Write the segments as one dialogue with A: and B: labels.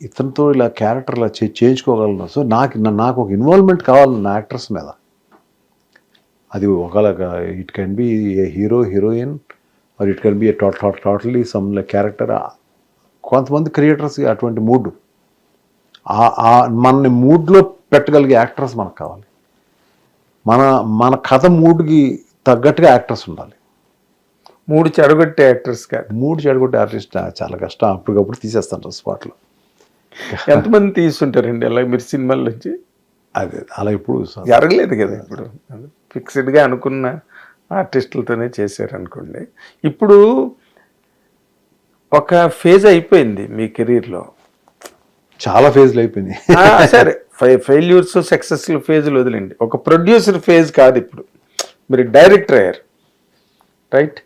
A: ఇతనితో ఇలా క్యారెక్టర్ ఇలా చేయించుకోగలను. సో నాకు ఒక ఇన్వాల్వ్మెంట్ కావాలి నా యాక్టర్స్ మీద. అది ఒకలాగా it can be A hero heroine or it can be A totally some character. కొంతమంది క్రియేటర్స్కి అటువంటి మూడ్, మనని మూడ్లో పెట్టగలిగే యాక్టర్స్ మనకు కావాలి. మన కథ మూడ్కి తగ్గట్టుగా యాక్టర్స్ ఉండాలి.
B: మూడు చెడగొట్టే యాక్టర్స్ కాదు.
A: మూడు చెడగొట్టే ఆర్టిస్ట్ చాలా కష్టం. అప్పటికప్పుడు తీసేస్తాను స్పాట్లో.
B: ఎంతమంది తీసుంటారండి అలా మీరు సినిమాల నుంచి?
A: అదే అలా ఇప్పుడు
B: జరగలేదు కదా. ఇప్పుడు ఫిక్స్డ్గా అనుకున్న ఆర్టిస్టులతోనే చేశారనుకోండి. ఇప్పుడు ఒక ఫేజ్ అయిపోయింది మీ కెరీర్లో.
A: చాలా ఫేజ్లు అయిపోయింది.
B: సరే, ఫెయిల్యూర్స్ సక్సెస్ఫుల్ ఫేజ్లు వదిలేండి. ఒక ప్రొడ్యూసర్ ఫేజ్ కాదు ఇప్పుడు. మీరు డైరెక్టర్ అయ్యారు, రైట్?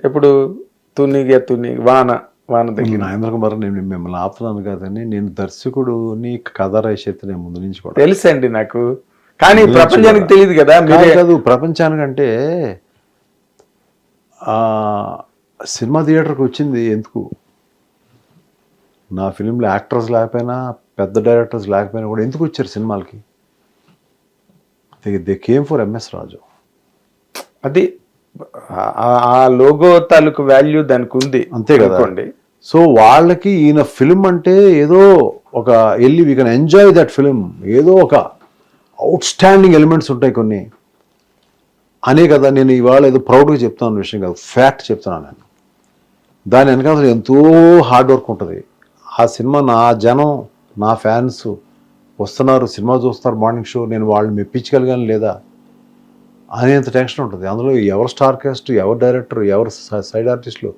B: ఇప్పుడు తుని వాన దగ్గర
A: నాగేంద్ర కుమార్, నేను మిమ్మల్ని ఆపుతున్నాను కాదని, నేను దర్శకుడుని కథ రచయిత నేను ముందు నుంచి కూడా
B: తెలుసండి నాకు. కానీ ప్రపంచానికి తెలియదు కదా. మీరే
A: కాదు, ప్రపంచానికంటే సినిమా థియేటర్కి వచ్చింది ఎందుకు? నా ఫిలింలో యాక్టర్స్ లేకపోయినా, పెద్ద డైరెక్టర్స్ లేకపోయినా కూడా ఎందుకు వచ్చారు సినిమాలకి? దే కేమ్ ఫర్ ఎంఎస్ రాజు.
B: అది ఆ లోగో తాలూకు వాల్యూ దానికి ఉంది,
A: అంతే కదండి. సో వాళ్ళకి ఈయన ఫిలిం అంటే ఏదో ఒక వెళ్ళి we can enjoy that film, ఏదో ఒక అవుట్ స్టాండింగ్ ఎలిమెంట్స్ ఉంటాయి కొన్ని అనే కదా. నేను ఇవాళ ఏదో ప్రౌడ్గా చెప్తాను విషయం కాదు, ఫ్యాక్ట్ చెప్తున్నాను నేను. దాని వెనకాల ఎంతో హార్డ్ వర్క్ ఉంటుంది. ఆ సినిమా నా జనం, నా ఫ్యాన్స్ వస్తున్నారు, సినిమా చూస్తున్నారు మార్నింగ్ షో, నేను వాళ్ళు మెప్పించగలిగాను లేదా అనేంత టెన్షన్ ఉంటుంది. అందులో ఎవరు స్టార్ కాస్ట్, ఎవరు డైరెక్టర్, ఎవరు సైడ్ ఆర్టిస్టులు.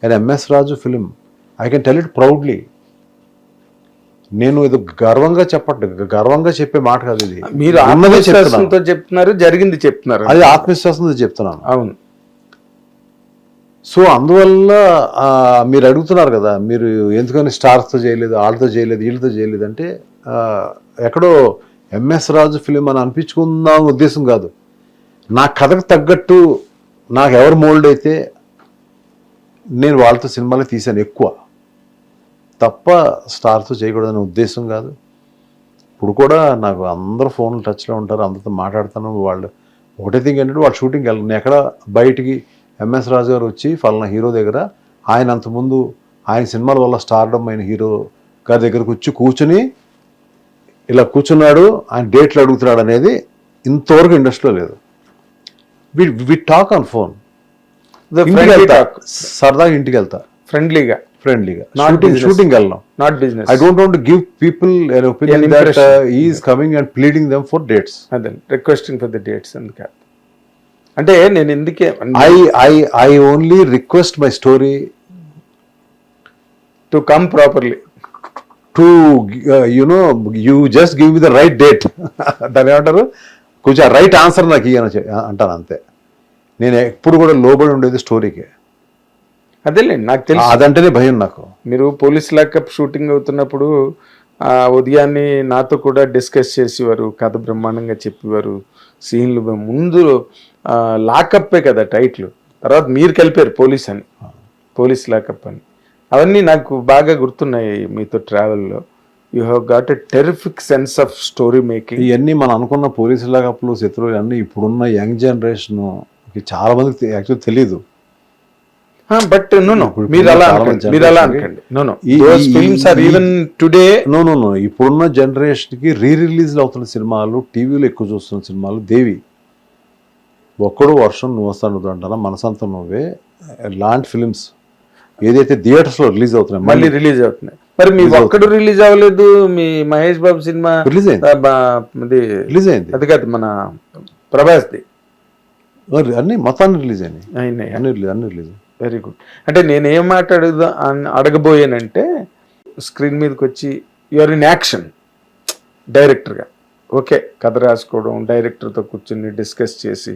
A: And MS Raju film, I can tell it proudly. నేను ఇది గర్వంగా గర్వంగా చెప్పే మాట కాదు ఇది.
B: మీరు ఆత్మవిశ్వాసంతో చెప్తున్నారు, జరిగింది చెప్తున్నారు.
A: అది ఆత్మవిశ్వాసంతో చెప్తున్నాను.
B: అవును.
A: సో అందువల్ల మీరు అడుగుతున్నారు కదా, మీరు ఎందుకని స్టార్స్తో చేయలేదు, వాళ్ళతో చేయలేదు, వీళ్ళతో చేయలేదు అంటే ఎక్కడో ఎంఎస్ రాజు ఫిలిం అని అనిపించుకుందాం ఉద్దేశం కాదు. నా కథకు తగ్గట్టు నాకు ఎవరు మోల్డ్ అయితే నేను వాళ్ళతో సినిమాలు తీశాను ఎక్కువ తప్ప స్టార్తో చేయకూడదనే ఉద్దేశం కాదు. ఇప్పుడు కూడా నాకు అందరూ ఫోన్లు టచ్లో ఉంటారు, అందరితో మాట్లాడుతాను. వాళ్ళు ఒకటే థింగ్ ఏంటంటే వాళ్ళు షూటింగ్కి వెళ్ళను. ఎక్కడ బయటికి ఎంఎస్ రాజు గారు వచ్చి ఫలానా హీరో దగ్గర, ఆయన అంతకుముందు ఆయన సినిమాల వల్ల స్టార్డమ్ అయిన హీరో గారి దగ్గరకు వచ్చి కూర్చుని ఇలా కూర్చున్నాడు, ఆయన డేట్లు అడుగుతున్నాడు అనేది ఇంతవరకు ఇండస్ట్రీలో లేదు. వి టాక్ ఆన్ ఫోన్, సరదాగా ఇంటికి వెళ్తా, ఫ్రెండ్లీగా షూటింగ్ వెళ్ళాం.
B: Not business.
A: I don't want to give people an opinion that he is coming and pleading them for dates.
B: అదే రిక్వెస్టింగ్ ఫర్ ది డేట్స్ అందుకే. అంటే నేను ఎందుకే
A: I only request my story
B: to come properly,
A: to you just give me the right date. దాని ఏమంటారు, కొంచెం right answer నాకు ఇయ్యను అంటాను అంతే. నేను ఎప్పుడు కూడా లోబడి ఉండేది స్టోరీకే.
B: అదేలేండి, నాకు తెలుసు.
A: అదంటేనే భయం నాకు.
B: మీరు పోలీస్ లాకప్ షూటింగ్ అవుతున్నప్పుడు ఉదయాన్నే నాతో కూడా డిస్కస్ చేసేవారు, కథ బ్రహ్మాండంగా చెప్పేవారు. సీన్లు ముందు లాకప్పే కదా టైటిల్, తర్వాత మీరు కలిపారు పోలీస్ అని, పోలీస్ లాకప్ అని. అవన్నీ నాకు బాగా గుర్తున్నాయి మీతో ట్రావెల్లో. You have got a terrific sense of story making.
A: ఇవన్నీ మనం అనుకున్న పోలీసు లాకప్లు, శత్రువులు అన్నీ ఇప్పుడున్న యంగ్ జనరేషన్కి చాలా మందికి యాక్చువల్ తెలీదు.
B: బట్ మీరు అలా అనకండి.
A: ఇప్పుడున్న జనరేషన్కి రిలీజ్లు అవుతున్న సినిమాలు, టీవీలో ఎక్కువ చూస్తున్న సినిమాలు దేవి, ఒక్కడు వర్షం నువ్వు వస్తాను అంటారా, మనసంతా నువ్వే లాంటి ఫిలిమ్స్ ఏదైతే థియేటర్స్లో రిలీజ్ అవుతున్నాయి,
B: మళ్ళీ రిలీజ్ అవుతున్నాయి. మరి మీ ఒక్కడు రిలీజ్ అవ్వలేదు, మీ మహేష్ బాబు సినిమా
A: రిలీజ్ అయింది.
B: అది కాదు, మన ప్రభాస్ది
A: అన్ని మొత్తాన్ని రిలీజ్ అయినాయి, అన్ని రిలీజ్.
B: Very good. అంటే నేనేం మాట అడగబోయానంటే, స్క్రీన్ మీదకి వచ్చి యూఆర్ ఇన్ యాక్షన్ డైరెక్టర్గా, ఓకే, కథ రాసుకోవడం, డైరెక్టర్తో కూర్చొని డిస్కస్ చేసి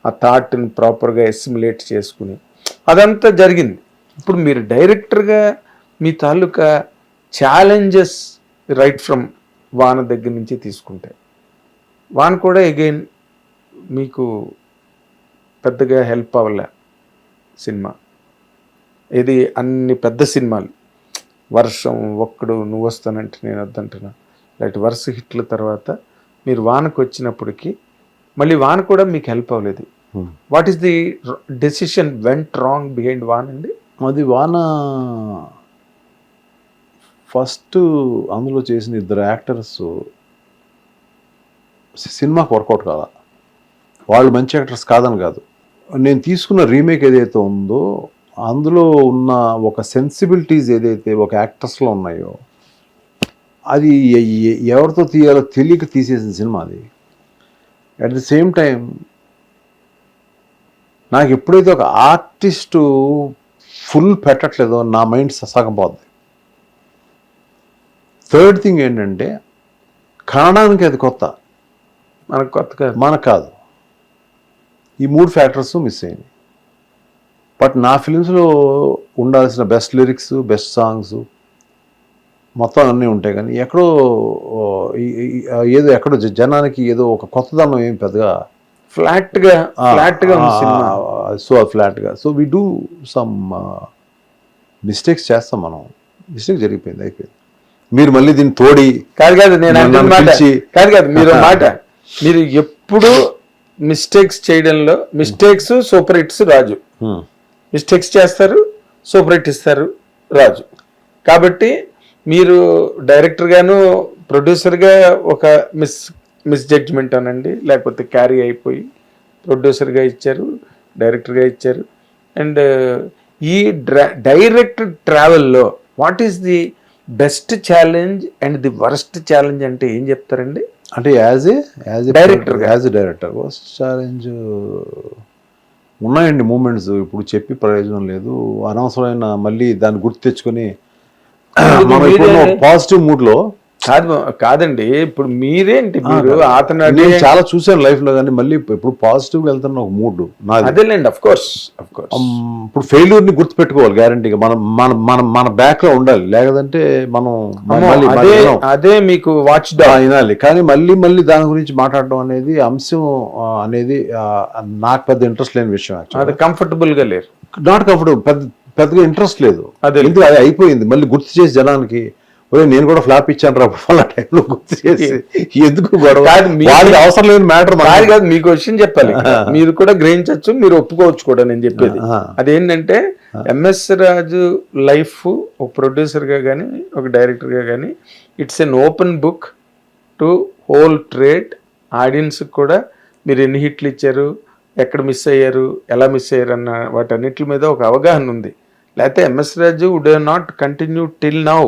B: ఆ థాట్ని ప్రాపర్గా ఎస్టిమేట్ చేసుకుని అదంతా జరిగింది. ఇప్పుడు మీరు డైరెక్టర్గా మీ తాలూకా ఛాలెంజెస్ రైట్ ఫ్రమ్ వాన దగ్గర నుంచి తీసుకుంటే, వాన కూడా అగైన్ మీకు పెద్దగా హెల్ప్ అవ్వలే సినిమా. ఇది అన్ని పెద్ద సినిమాలు వర్షం ఒక్కడు నువ్వు వస్తానంటే నేను వద్దంటున్నా ఇలాంటి వరుస హిట్ల తర్వాత మీరు వానకు వచ్చినప్పటికీ మళ్ళీ వాన కూడా మీకు హెల్ప్ అవ్వలేదు. What is the decision went wrong behind one అండి?
A: అది వాన ఫస్ట్ అందులో చేసిన ఇద్దరు యాక్టర్స్ సినిమాకి వర్కౌట్ కాదా, వాళ్ళు మంచి యాక్టర్స్ కాదని కాదు, నేను తీసుకున్న రీమేక్ ఏదైతే ఉందో అందులో ఉన్న ఒక సెన్సిబిలిటీస్ ఏదైతే ఒక యాక్టర్స్లో ఉన్నాయో అది ఎవరితో తీయాలో తెలియక తీసేసిన సినిమా అది. అట్ ది సేమ్ టైం నాకు ఎప్పుడైతే ఒక ఆర్టిస్టు ఫుల్ పెట్టట్లేదో నా మైండ్ సగం పోద్ది. థర్డ్ థింగ్ ఏంటంటే కన్నడానికి అది కొత్త,
B: మనకు కొత్త కాదు,
A: మనకు కాదు. ఈ 3 ఫ్యాక్టర్స్ మిస్ అయింది. బట్ నా ఫిలిమ్స్లో ఉండాల్సిన బెస్ట్ లిరిక్స్, బెస్ట్ సాంగ్స్ మొత్తం అన్నీ ఉంటాయి, కానీ ఎక్కడో ఏదో ఎక్కడో జనానికి ఏదో ఒక కొత్తదనం ఏం పెద్దగా
B: ఫ్లాట్గా
A: సో ఫ్లాట్గా. So we do some mistakes చేస్తాం మనం. మిస్టేక్ జరిగిపోయింది, అయిపోయింది. మీరు మళ్ళీ దీన్ని తోడి
B: కాదు నేను మీరు మాట మీరు ఎప్పుడు మిస్టేక్స్ చేయడంలో మిస్టేక్స్ సూపర్ హిట్స్ రాజు, మిస్టేక్స్ చేస్తారు సూపర్ హిట్ ఇస్తారు రాజు. కాబట్టి మీరు డైరెక్టర్గాను ప్రొడ్యూసర్గా ఒక మిస్ జడ్జ్మెంట్ అనండి, లేకపోతే క్యారీ అయిపోయి ప్రొడ్యూసర్గా ఇచ్చారు, డైరెక్టర్గా ఇచ్చారు. అండ్ ఈ డైరెక్ట్ ట్రావెల్లో what is the best challenge and the worst challenge అంటే ఏం చెప్తారండి?
A: అంటే as a director worst challenge ఉన్నాయండి మూమెంట్స్. ఇప్పుడు చెప్పి ప్రయోజనం లేదు, అనవసరమైన మళ్ళీ దాన్ని గుర్తు తెచ్చుకొని పాజిటివ్ మూడ్లో
B: కాదండి. ఇప్పుడు మీరేంటి మీరు
A: నేను చాలా చూసాను లైఫ్ లో, కానీ మళ్ళీ ఇప్పుడు పాజిటివ్ గా వెళ్తున్న ఒక మూడ్
B: అదేలేండి. అఫ్ కోర్స్
A: ఇప్పుడు ఫెయిల్యూర్ ని గుర్తుపెట్టుకోవాలి గ్యారంటీగా, మనం మన మన మన బ్యాక్ లో ఉండాలి, లేదంటే మనం
B: అదే మీకు వాచ్
A: వినాలి. కానీ మళ్ళీ మళ్ళీ దాని గురించి మాట్లాడడం అనేది అంశం అనేది నాకు పెద్ద ఇంట్రెస్ట్ లేని విషయం.
B: అది కంఫర్టబుల్ గా లేరు,
A: నాట్ కంఫర్టబుల్, పెద్దగా ఇంట్రెస్ట్ లేదు. ఎందుకు అది అయిపోయింది, మళ్ళీ గుర్తు చేసి జనానికి నేను కూడా ఫ్లాప్ ఇచ్చాను రా వాళ్ళ టైంలో గుర్తు చేసి ఎందుకు వాళ్ళకి అవసరం లేని మ్యాటర్
B: కాదు. మీకు విషయం చెప్పాలి, మీరు కూడా గ్రహించవచ్చు, మీరు ఒప్పుకోవచ్చు కూడా. నేను చెప్పేది అదేంటంటే ఎంఎస్ రాజు లైఫ్ ఒక ప్రొడ్యూసర్ గా కానీ ఒక డైరెక్టర్ గా కానీ it's an open book to whole trade. Audience కూడా మీరు ఎన్ని హిట్లు ఇచ్చారు, ఎక్కడ మిస్ అయ్యారు, ఎలా మిస్ అయ్యారు అన్న వాటన్నిటి మీద ఒక అవగాహన ఉంది. లేకపోతే MS Raju would not continue till now.